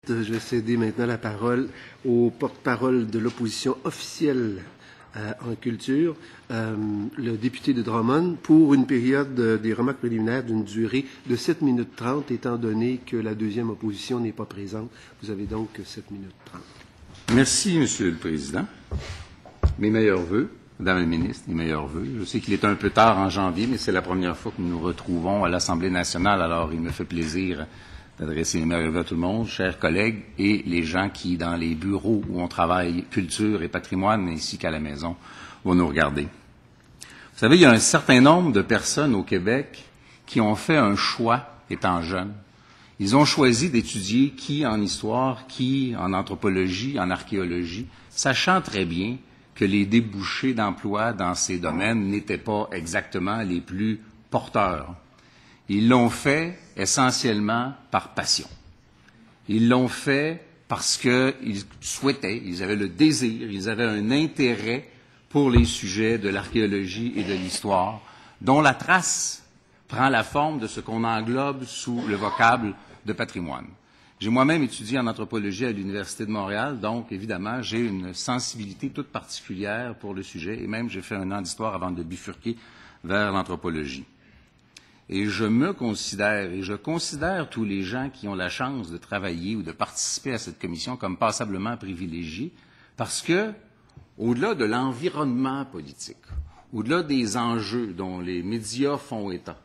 Je vais céder maintenant la parole au porte-parole de l'opposition officielle en culture, le député de Drummond, pour une période des remarques préliminaires d'une durée de 7 minutes 30, étant donné que la deuxième opposition n'est pas présente. Vous avez donc 7 minutes 30. Merci, Monsieur le Président. Mes meilleurs vœux, Madame la Ministre, mes meilleurs vœux. Je sais qu'il est un peu tard en janvier, mais c'est la première fois que nous nous retrouvons à l'Assemblée nationale, alors il me fait plaisir d'adresser mes meilleurs vœux à tout le monde, chers collègues, et les gens qui, dans les bureaux où on travaille culture et patrimoine, ainsi qu'à la maison, vont nous regarder. Vous savez, il y a un certain nombre de personnes au Québec qui ont fait un choix étant jeunes. Ils ont choisi d'étudier qui en histoire, qui en anthropologie, en archéologie, sachant très bien que les débouchés d'emploi dans ces domaines n'étaient pas exactement les plus porteurs. Ils l'ont fait essentiellement par passion. Ils l'ont fait parce qu'ils souhaitaient, ils avaient le désir, ils avaient un intérêt pour les sujets de l'archéologie et de l'histoire, dont la trace prend la forme de ce qu'on englobe sous le vocable de patrimoine. J'ai moi-même étudié en anthropologie à l'Université de Montréal, donc évidemment, j'ai une sensibilité toute particulière pour le sujet, et même j'ai fait un an d'histoire avant de bifurquer vers l'anthropologie. Et je me considère, et je considère tous les gens qui ont la chance de travailler ou de participer à cette commission comme passablement privilégiés, parce que, au-delà de l'environnement politique, au-delà des enjeux dont les médias font état,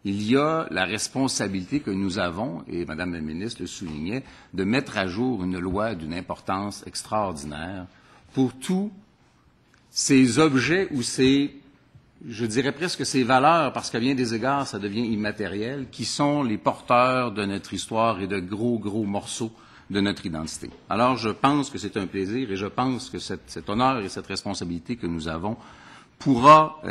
il y a la responsabilité que nous avons, et Madame la Ministre le soulignait, de mettre à jour une loi d'une importance extraordinaire pour tous ces objets ou ces, je dirais presque ces valeurs, parce qu'à bien des égards, ça devient immatériel, qui sont les porteurs de notre histoire et de gros morceaux de notre identité. Alors, je pense que c'est un plaisir et je pense que cet honneur et cette responsabilité que nous avons pourra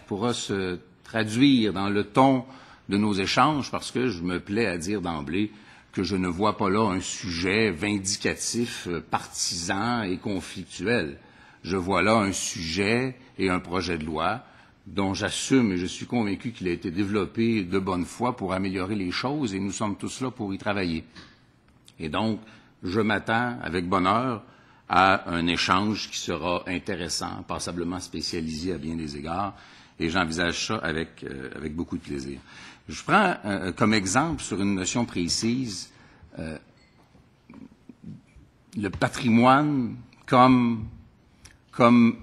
pourra se traduire dans le ton de nos échanges, parce que je me plais à dire d'emblée que je ne vois pas là un sujet vindicatif, partisan et conflictuel. Je vois là un sujet et un projet de loi dont j'assume et je suis convaincu qu'il a été développé de bonne foi pour améliorer les choses et nous sommes tous là pour y travailler. Et donc, je m'attends avec bonheur à un échange qui sera intéressant, passablement spécialisé à bien des égards, et j'envisage ça avec beaucoup de plaisir. Je prends comme exemple, sur une notion précise, le patrimoine comme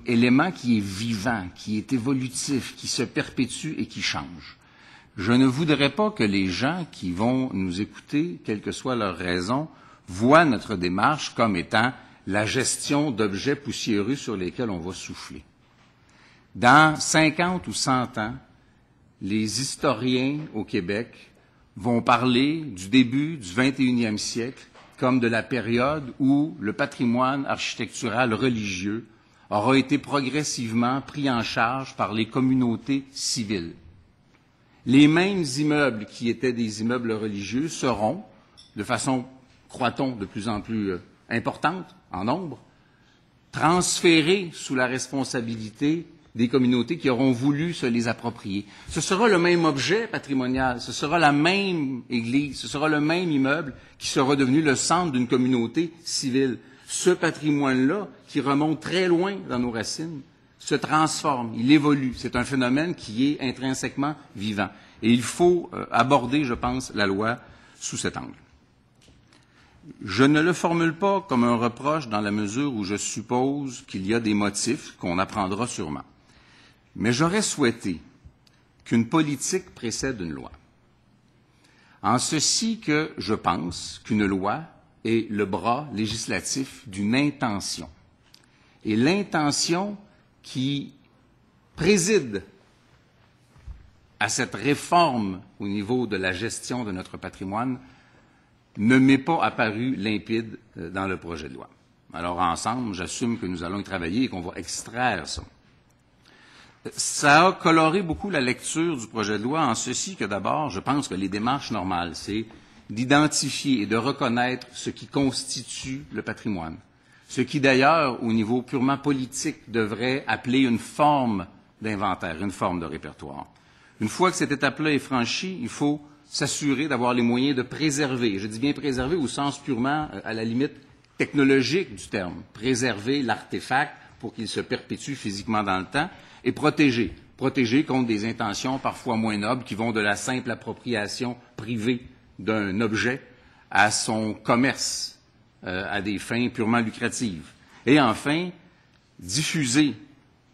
élément qui est vivant, qui est évolutif, qui se perpétue et qui change. Je ne voudrais pas que les gens qui vont nous écouter, quelle que soit leur raison, voient notre démarche comme étant la gestion d'objets poussiéreux sur lesquels on va souffler. Dans 50 ou 100 ans, les historiens au Québec vont parler du début du 21e siècle comme de la période où le patrimoine architectural religieux aura été progressivement pris en charge par les communautés civiles. Les mêmes immeubles qui étaient des immeubles religieux seront, de façon, croit-on, de plus en plus importante en nombre, transférés sous la responsabilité des communautés qui auront voulu se les approprier. Ce sera le même objet patrimonial, ce sera la même église, ce sera le même immeuble qui sera devenu le centre d'une communauté civile. Ce patrimoine-là, qui remonte très loin dans nos racines, se transforme, il évolue. C'est un phénomène qui est intrinsèquement vivant. Et il faut aborder, je pense, la loi sous cet angle. Je ne le formule pas comme un reproche dans la mesure où je suppose qu'il y a des motifs qu'on apprendra sûrement. Mais j'aurais souhaité qu'une politique précède une loi. En ceci que je pense qu'une loi est le bras législatif d'une intention. Et l'intention qui préside à cette réforme au niveau de la gestion de notre patrimoine ne m'est pas apparue limpide dans le projet de loi. Alors, ensemble, j'assume que nous allons y travailler et qu'on va extraire ça. Ça a coloré beaucoup la lecture du projet de loi en ceci que, d'abord, je pense que les démarches normales, c'est d'identifier et de reconnaître ce qui constitue le patrimoine. Ce qui, d'ailleurs, au niveau purement politique, devrait appeler une forme d'inventaire, une forme de répertoire. Une fois que cette étape-là est franchie, il faut s'assurer d'avoir les moyens de préserver, je dis bien préserver au sens purement, à la limite, technologique du terme, préserver l'artefact pour qu'il se perpétue physiquement dans le temps, et protéger contre des intentions parfois moins nobles qui vont de la simple appropriation privée d'un objet à son commerce, à des fins purement lucratives. Et enfin, diffuser,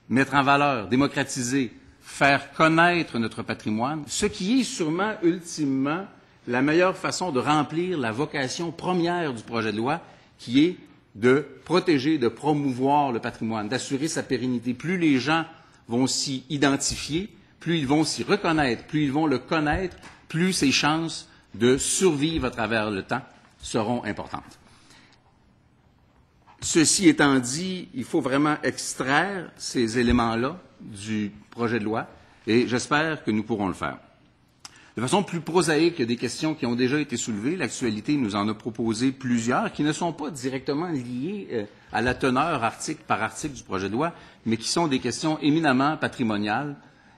mettre en valeur, démocratiser, faire connaître notre patrimoine, ce qui est sûrement, ultimement, la meilleure façon de remplir la vocation première du projet de loi, qui est de protéger, de promouvoir le patrimoine, d'assurer sa pérennité. Plus les gens vont s'y identifier, plus ils vont s'y reconnaître, plus ils vont le connaître, plus ses chances de survivre à travers le temps seront importantes. Ceci étant dit, il faut vraiment extraire ces éléments-là du projet de loi et j'espère que nous pourrons le faire. De façon plus prosaïque, il y a des questions qui ont déjà été soulevées. L'actualité nous en a proposé plusieurs qui ne sont pas directement liées à la teneur article par article du projet de loi, mais qui sont des questions éminemment patrimoniales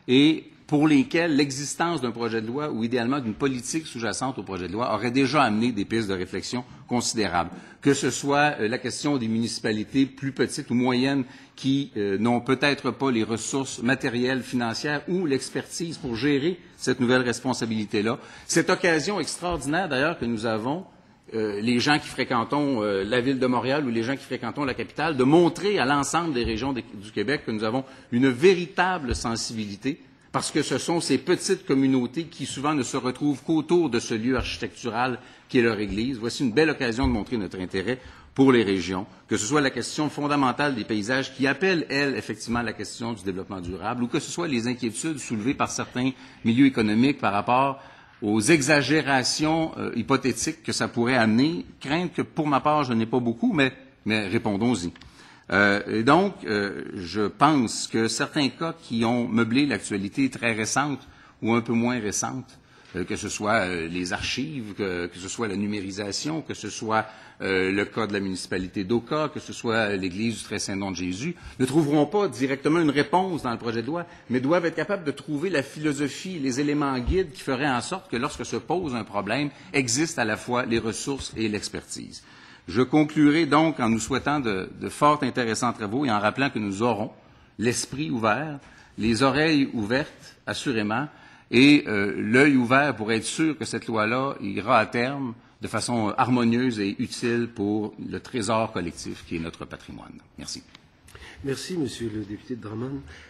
et pour lesquelles l'existence d'un projet de loi ou idéalement d'une politique sous-jacente au projet de loi aurait déjà amené des pistes de réflexion considérables. Que ce soit la question des municipalités plus petites ou moyennes qui n'ont peut-être pas les ressources matérielles, financières ou l'expertise pour gérer cette nouvelle responsabilité-là. Cette occasion extraordinaire d'ailleurs que nous avons, les gens qui fréquentons la ville de Montréal ou les gens qui fréquentons la capitale, de montrer à l'ensemble des régions du Québec que nous avons une véritable sensibilité parce que ce sont ces petites communautés qui souvent ne se retrouvent qu'autour de ce lieu architectural qui est leur Église. Voici une belle occasion de montrer notre intérêt pour les régions, que ce soit la question fondamentale des paysages qui appelle, elle, effectivement, la question du développement durable, ou que ce soit les inquiétudes soulevées par certains milieux économiques par rapport aux exagérations hypothétiques que ça pourrait amener, crainte que, pour ma part, je n'ai pas beaucoup, mais répondons-y. Et donc, je pense que certains cas qui ont meublé l'actualité très récente ou un peu moins récente, que ce soit les archives, que ce soit la numérisation, que ce soit le cas de la municipalité d'Oka, que ce soit l'Église du Très-Saint-Nom de Jésus, ne trouveront pas directement une réponse dans le projet de loi, mais doivent être capables de trouver la philosophie, les éléments guides qui feraient en sorte que lorsque se pose un problème, existent à la fois les ressources et l'expertise. Je conclurai donc en nous souhaitant de fort intéressants travaux et en rappelant que nous aurons l'esprit ouvert, les oreilles ouvertes, assurément, et l'œil ouvert pour être sûr que cette loi-là ira à terme de façon harmonieuse et utile pour le trésor collectif qui est notre patrimoine. Merci. Merci, Monsieur le député de Drummond.